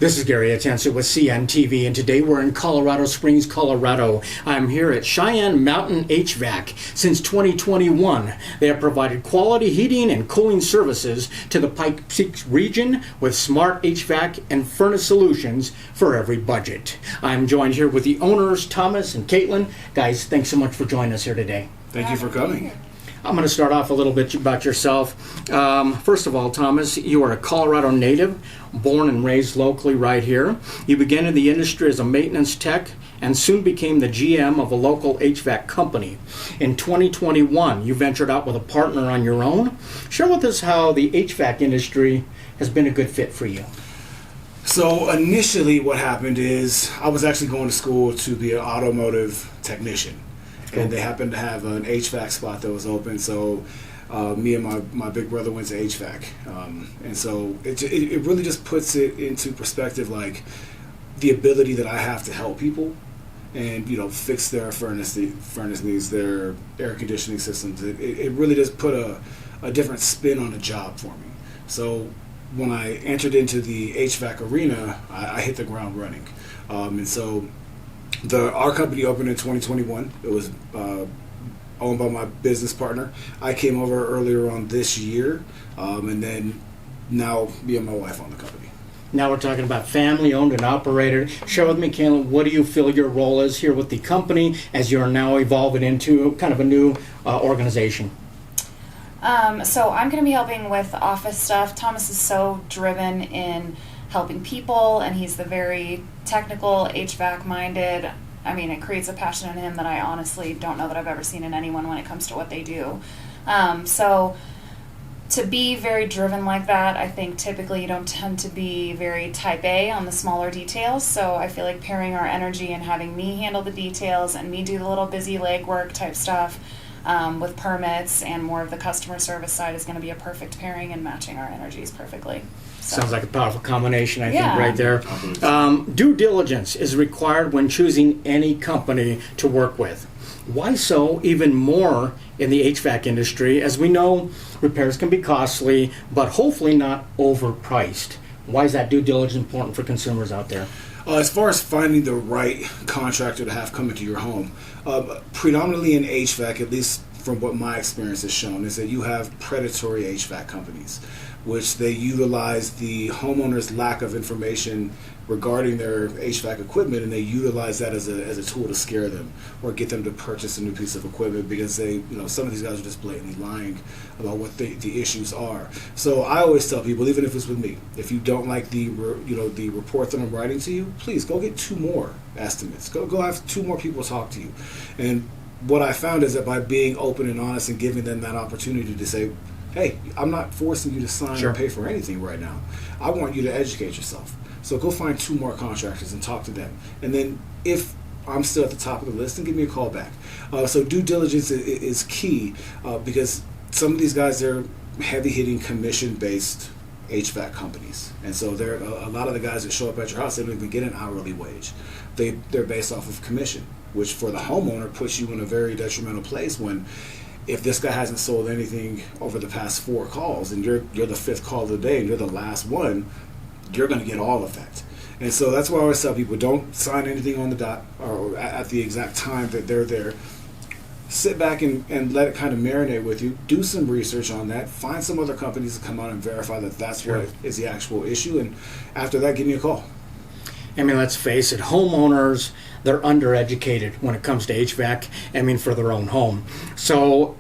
This is Gary Atencio with CNTV, and today we're in Colorado Springs, Colorado. I'm here at Cheyenne Mountain HVAC. Since 2021, they have provided quality heating and cooling services to the Pike Peaks region with smart HVAC and furnace solutions for every budget. I'm joined here with the owners, Thomas and Caitlin. Guys, thanks so much for joining us here today. Thank you for coming. I'm going to start off a little bit about yourself. First of all, Thomas, you are a Colorado native, born and raised locally right here. You began in the industry as a maintenance tech and soon became the GM of a local HVAC company. In 2021, you ventured out with a partner on your own. Share with us how the HVAC industry has been a good fit for you. So initially what happened is I was actually going to school to be an automotive technician. And they happened to have an HVAC spot that was open, so me and my big brother went to HVAC. And so it really just puts it into perspective, like the ability that I have to help people and, you know, fix their furnace needs, their air conditioning systems. It really does put a different spin on the job for me. So when I entered into the HVAC arena, I hit the ground running. And so our company opened in 2021. It was owned by my business partner. I came over earlier on this year, and then now me and my wife own the company. Now we're talking about family owned and operated. Share with me, Caitlin, what do you feel your role is here with the company as you're now evolving into kind of a new organization? So I'm going to be helping with office stuff. Thomas is so driven in helping people, and he's the very technical, HVAC minded. I mean, it creates a passion in him that I honestly don't know that I've ever seen in anyone when it comes to what they do. So to be very driven like that, I think typically you don't tend to be very type A on the smaller details. So I feel like pairing our energy and having me handle the details and me do the little busy legwork type stuff with permits and more of the customer service side is going to be a perfect pairing and matching our energies perfectly. So. Sounds like a powerful combination, I think, right there. Due diligence is required when choosing any company to work with. Why so? Even more in the HVAC industry. As we know, repairs can be costly, but hopefully not overpriced. Why is that due diligence important for consumers out there? As far as finding the right contractor to have come into your home, predominantly in HVAC, at least from what my experience has shown, is that you have predatory HVAC companies, which they utilize the homeowner's lack of information regarding their HVAC equipment, and they utilize that as a tool to scare them or get them to purchase a new piece of equipment because some of these guys are just blatantly lying about what the issues are. So I always tell people, even if it's with me, if you don't like the report that I'm writing to you, please go get 2 more estimates. Go have 2 more people talk to you. And what I found is that by being open and honest and giving them that opportunity to say, hey, I'm not forcing you to sign or pay for anything right now. I want you to educate yourself. So go find 2 more contractors and talk to them. And then if I'm still at the top of the list, then give me a call back. So due diligence is key because some of these guys, they're heavy-hitting commission-based HVAC companies. And so a lot of the guys that show up at your house, they don't even get an hourly wage. They're based off of commission, which for the homeowner puts you in a very detrimental place when if this guy hasn't sold anything over the past 4 calls and you're the 5th call of the day and you're the last one, you're going to get all of that. And so that's why I always tell people, don't sign anything on the dot or at the exact time that they're there. Sit back and let it kind of marinate with you. Do some research on that. Find some other companies to come out and verify that that's what is the actual issue. And after that, give me a call. I mean, let's face it, homeowners, they're undereducated when it comes to HVAC, for their own home. So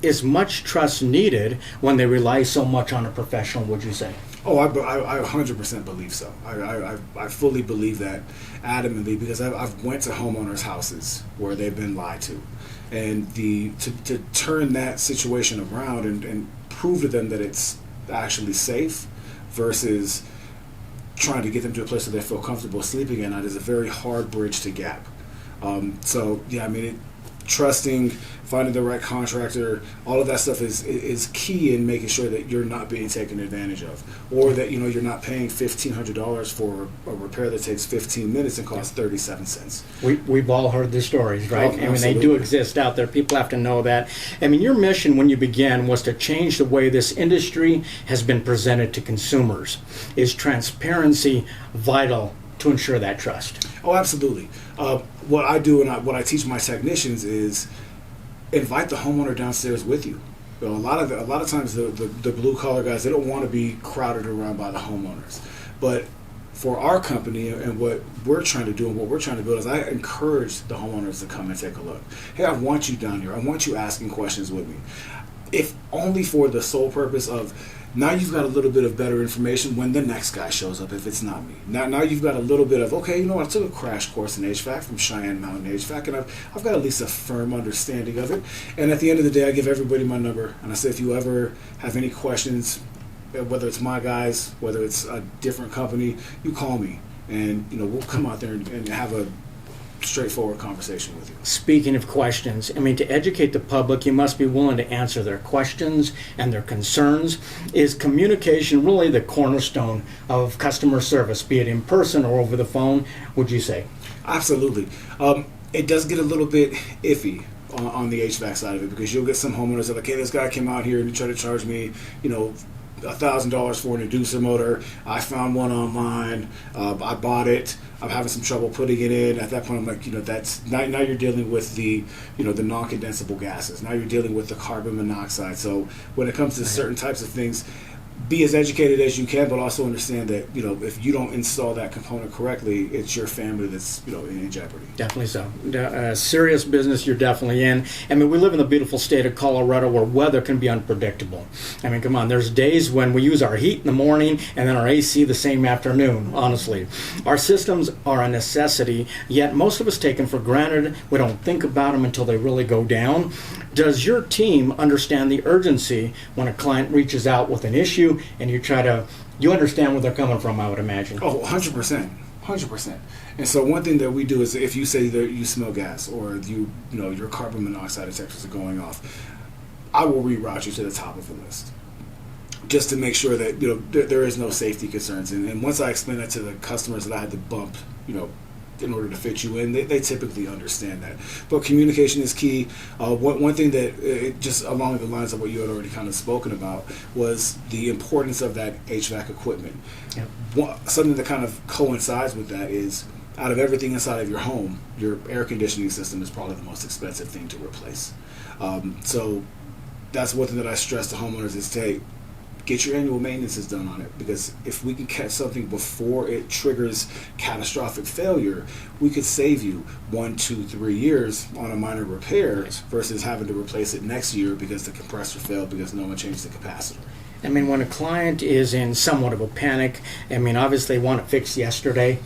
is much trust needed when they rely so much on a professional, would you say? Oh, I 100% believe so. I fully believe that adamantly because I've went to homeowners' houses where they've been lied to. And to turn that situation around and prove to them that it's actually safe versus trying to get them to a place where they feel comfortable sleeping at night is a very hard bridge to gap. trusting, finding the right contractor, all of that stuff is key in making sure that you're not being taken advantage of, or that you're not paying $1,500 for a repair that takes 15 minutes and costs 37 cents. We've all heard the stories, right? Oh, I mean, they do exist out there. People have to know that. I mean, your mission when you began was to change the way this industry has been presented to consumers. Is transparency vital to ensure that trust? Oh, absolutely. What I do and what I teach my technicians is invite the homeowner downstairs with you. A lot of times the blue collar guys, they don't want to be crowded around by the homeowners. But for our company and what we're trying to do and what we're trying to build is I encourage the homeowners to come and take a look. Hey, I want you down here. I want you asking questions with me. If only for the sole purpose of now you've got a little bit of better information when the next guy shows up if it's not me. Now you've got a little bit of, okay, I took a crash course in HVAC from Cheyenne Mountain HVAC, and I've got at least a firm understanding of it. And at the end of the day, I give everybody my number, and I say if you ever have any questions, whether it's my guys, whether it's a different company, you call me, and we'll come out there and have a straightforward conversation with you. Speaking of questions, I mean, to educate the public, you must be willing to answer their questions and their concerns. Is communication really the cornerstone of customer service, be it in person or over the phone, would you say? Absolutely. It does get a little bit iffy on the HVAC side of it, because you'll get some homeowners that are like, hey, this guy came out here and he tried to charge me, $1,000 for an inducer motor. I found one online. I bought it. I'm having some trouble putting it in. At that point, I'm like, that's now you're dealing with the non-condensable gases. Now you're dealing with the carbon monoxide. So when it comes to certain types of things, be as educated as you can, but also understand that if you don't install that component correctly, it's your family that's in jeopardy. Definitely so. Serious business you're definitely in. I mean, we live in the beautiful state of Colorado where weather can be unpredictable. I mean, come on, there's days when we use our heat in the morning and then our AC the same afternoon, honestly. Our systems are a necessity, yet most of us take them for granted. We don't think about them until they really go down. Does your team understand the urgency when a client reaches out with an issue and you understand where they're coming from, I would imagine? Oh, 100%. 100%. And so one thing that we do is if you say that you smell gas or your carbon monoxide detectors are going off, I will reroute you to the top of the list just to make sure that there is no safety concerns. And once I explain that to the customers that I had to bump, in order to fit you in, they typically understand that. But communication is key. One thing that, just along the lines of what you had already kind of spoken about, was the importance of that HVAC equipment. Yep. Something that kind of coincides with that is, out of everything inside of your home, your air conditioning system is probably the most expensive thing to replace. So that's one thing that I stress to homeowners is, hey, get your annual maintenances done on it, because if we can catch something before it triggers catastrophic failure, we could save you 1, 2, 3 years on a minor repair versus having to replace it next year because the compressor failed because no one changed the capacitor. I mean, when a client is in somewhat of a panic, I mean, obviously they want it fixed yesterday.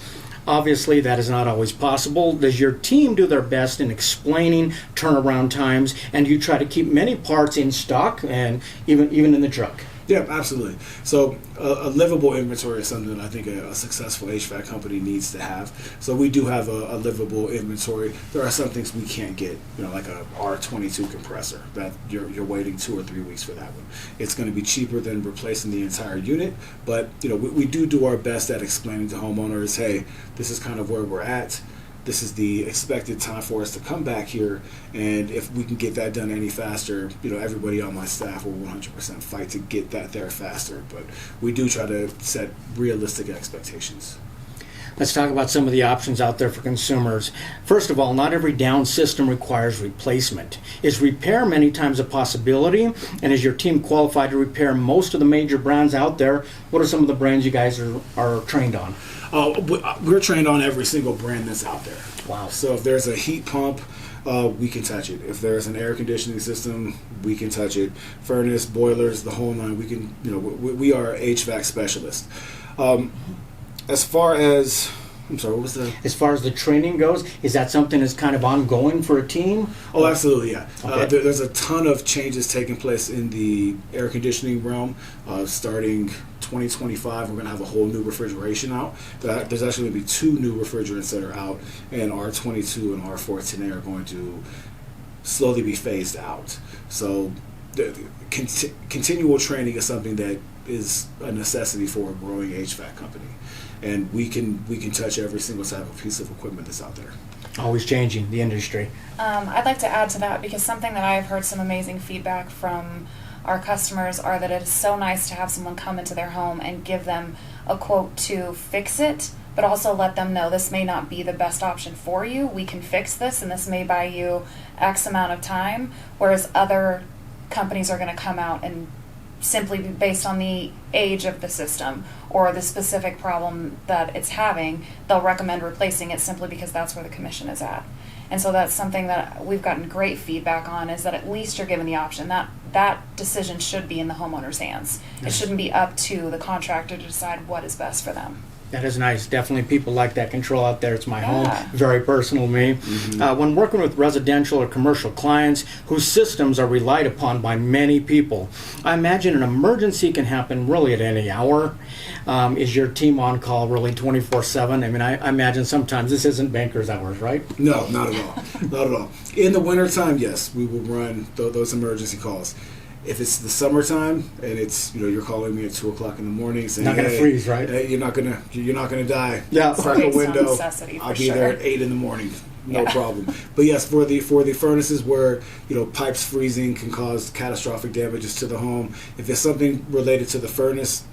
Obviously, that is not always possible. Does your team do their best in explaining turnaround times, and do you try to keep many parts in stock and even in the truck? Yeah, absolutely. So a livable inventory is something that I think a successful HVAC company needs to have. So we do have a livable inventory. There are some things we can't get, like a R22 compressor that you're waiting 2 or 3 weeks for that one. It's going to be cheaper than replacing the entire unit, but we do our best at explaining to homeowners, hey, this is kind of where we're at. This is the expected time for us to come back here, and if we can get that done any faster, everybody on my staff will 100% fight to get that there faster. But we do try to set realistic expectations. Let's talk about some of the options out there for consumers. First of all, not every down system requires replacement. Is repair many times a possibility? And is your team qualified to repair most of the major brands out there? What are some of the brands you guys are trained on? We're trained on every single brand that's out there. Wow. So if there's a heat pump, we can touch it. If there's an air conditioning system, we can touch it. Furnace, boilers, the whole nine. We can, we are HVAC specialists. As far as, I'm sorry, what was the? As far as the training goes, is that something that's kind of ongoing for a team? Oh, absolutely, yeah. Okay. There's a ton of changes taking place in the air conditioning realm. Starting 2025, we're going to have a whole new refrigeration out. There's actually going to be 2 new refrigerants that are out, and R22 and R410A are going to slowly be phased out. So continual training is something that is a necessity for a growing HVAC company, and we can touch every single type of piece of equipment that's out there. Always changing the industry. I'd like to add to that, because something that I've heard some amazing feedback from our customers are that it is so nice to have someone come into their home and give them a quote to fix it, but also let them know this may not be the best option for you. We can fix this, and this may buy you X amount of time, whereas other companies are going to come out and simply based on the age of the system or the specific problem that it's having, they'll recommend replacing it simply because that's where the commission is at. And so that's something that we've gotten great feedback on, is that at least you're given the option. That decision should be in the homeowner's hands. It shouldn't be up to the contractor to decide what is best for them. That is nice. Definitely people like that control out there. It's my home. Yeah. Very personal to me. When working with residential or commercial clients whose systems are relied upon by many people, I imagine an emergency can happen really at any hour. Is your team on call really 24/7? I mean, I imagine sometimes this isn't banker's hours, right? No, not at all. Not at all. In the wintertime, yes, we will run those emergency calls. If it's the summertime and it's, you're calling me at 2:00 in the morning saying, Not gonna freeze, right? Hey, you're not gonna die. Yeah. Crack a It's a window. necessity, I'll for be sure. there at 8 in the morning. No Yeah. problem. But yes, for the furnaces where pipes freezing can cause catastrophic damages to the home, if it's something related to the furnace,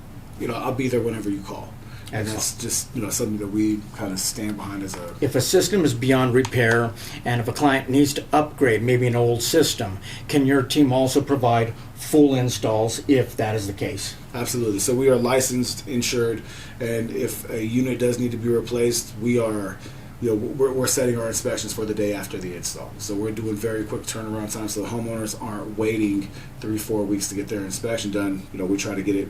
I'll be there whenever you call. And that's just something that we kind of stand behind as a. If a system is beyond repair and if a client needs to upgrade maybe an old system, can your team also provide full installs if that is the case? Absolutely. So we are licensed, insured, and if a unit does need to be replaced, we are, we're setting our inspections for the day after the install. So we're doing very quick turnaround time, so the homeowners aren't waiting 3-4 weeks to get their inspection done. We try to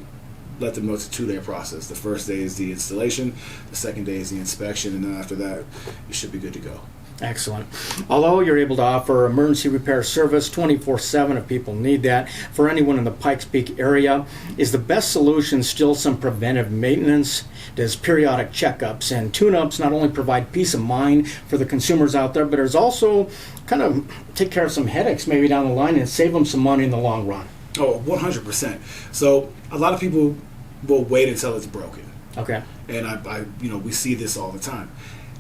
let them know it's a 2-day process. The first day is the installation, the second day is the inspection, and then after that, you should be good to go. Excellent. Although you're able to offer emergency repair service 24/7 if people need that, for anyone in the Pikes Peak area, is the best solution still some preventive maintenance? Does periodic checkups and tune-ups not only provide peace of mind for the consumers out there, but there's also kind of take care of some headaches maybe down the line and save them some money in the long run? Oh, 100%. So a lot of people will wait until it's broken. Okay. And we see this all the time.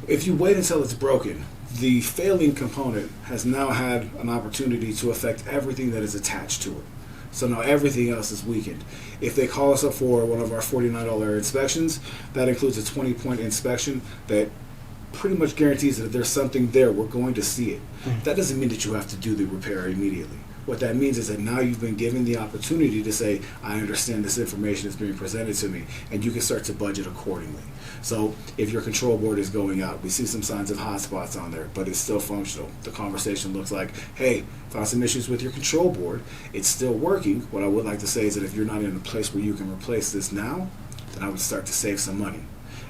If you wait until it's broken, the failing component has now had an opportunity to affect everything that is attached to it. So now everything else is weakened. If they call us up for one of our $49 inspections, that includes a 20-point inspection that pretty much guarantees that if there's something there, we're going to see it. That doesn't mean that you have to do the repair immediately. What that means is that now you've been given the opportunity to say, I understand this information is being presented to me, and you can start to budget accordingly. So if your control board is going out, we see some signs of hot spots on there, but it's still functional. The conversation looks like, hey, found some issues with your control board. It's still working. What I would like to say is that if you're not in a place where you can replace this now, then I would start to save some money.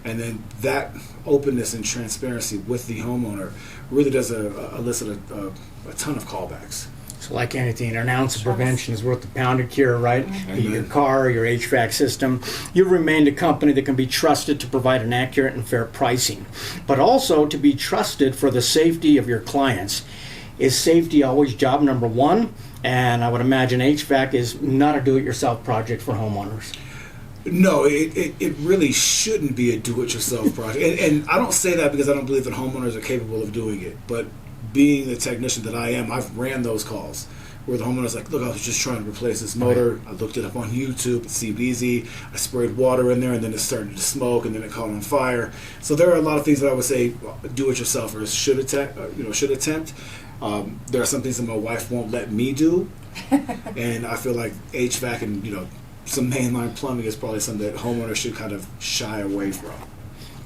And then that openness and transparency with the homeowner really does elicit a ton of callbacks. So like anything, an ounce of prevention is worth a pound of cure, right? Amen. Your car, your HVAC system. You've remained a company that can be trusted to provide an accurate and fair pricing, but also to be trusted for the safety of your clients. Is safety always job number one? And I would imagine HVAC is not a do-it-yourself project for homeowners. No, it really shouldn't be a do-it-yourself project. And I don't say that because I don't believe that homeowners are capable of doing it, but being the technician that I am, I've ran those calls where the homeowner's like, look, I was just trying to replace this motor. I looked it up on YouTube. It seemed easy. I sprayed water in there, and then it started to smoke, and then it caught on fire. So there are a lot of things that I would say do-it-yourselfers should attempt. There are some things that my wife won't let me do, and I feel like HVAC and some mainline plumbing is probably something that homeowners should kind of shy away from.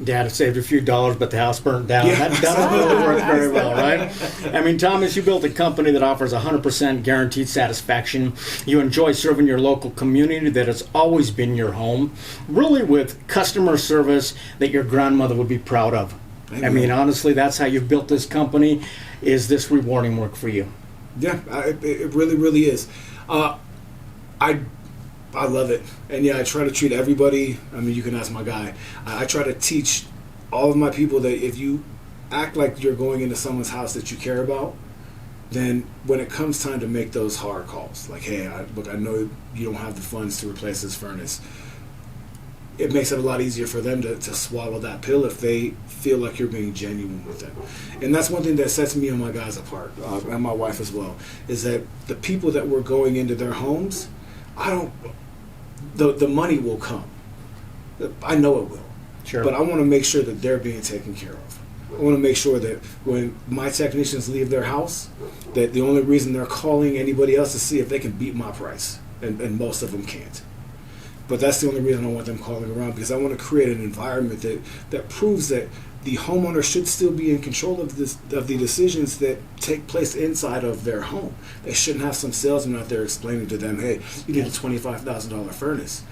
Dad had saved a few dollars, but the house burned down. Yeah. That doesn't really work very well, right? I mean, Thomas, you built a company that offers 100% guaranteed satisfaction. You enjoy serving your local community that has always been your home, really with customer service that your grandmother would be proud of. Amen. I mean, honestly, that's how you've built this company. Is this rewarding work for you? Yeah, it really, really is. I love it. And yeah, I try to treat everybody, I mean, you can ask my guy. I try to teach all of my people that if you act like you're going into someone's house that you care about, then when it comes time to make those hard calls, like, hey, I know you don't have the funds to replace this furnace, it makes it a lot easier for them to swallow that pill if they feel like you're being genuine with them. And that's one thing that sets me and my guys apart, and my wife as well, is that the people that we're going into their homes, the money will come. I know it will. Sure. But I want to make sure that they're being taken care of. I want to make sure that when my technicians leave their house, that the only reason they're calling anybody else is to see if they can beat my price. And most of them can't. But that's the only reason I want them calling around, because I want to create an environment that proves that the homeowner should still be in control of the decisions that take place inside of their home. They shouldn't have some salesman out there explaining to them, hey, you need a $25,000 furnace.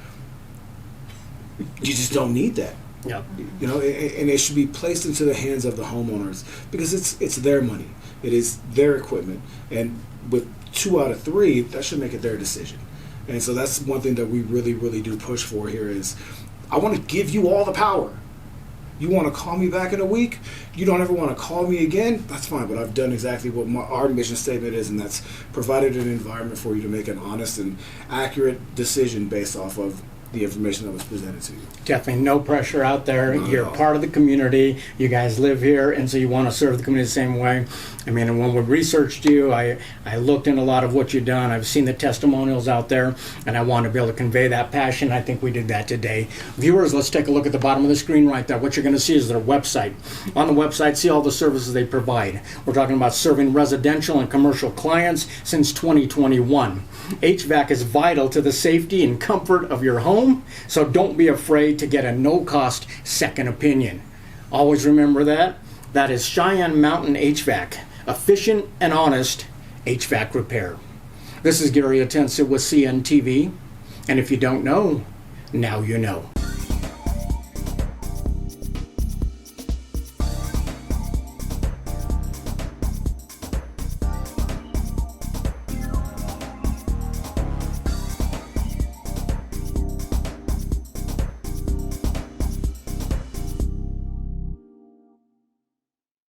You just don't need that. Yep. You know, and it should be placed into the hands of the homeowners, because it's their money. It is their equipment. And with 2 out of 3, that should make it their decision. And so that's one thing that we really, really do push for here is, I want to give you all the power. You want to call me back in a week? You don't ever want to call me again? That's fine, but I've done exactly what our mission statement is, and that's provided an environment for you to make an honest and accurate decision based off of the information that was presented to you. Definitely no pressure out there. Not You're at all. part of the community. You guys live here, and so you want to serve the community the same way. I mean, and when we researched you, I looked in a lot of what you've done. I've seen the testimonials out there, and I want to be able to convey that passion. I think we did that today. Viewers, let's take a look at the bottom of the screen right there. What you're going to see is their website. On the website, see all the services they provide. We're talking about serving residential and commercial clients since 2021. HVAC is vital to the safety and comfort of your home, so don't be afraid to get a no-cost second opinion. Always remember that. That is Cheyenne Mountain HVAC, efficient and honest HVAC repair. This is Gary Atencio with CNTV, and if you don't know, now you know.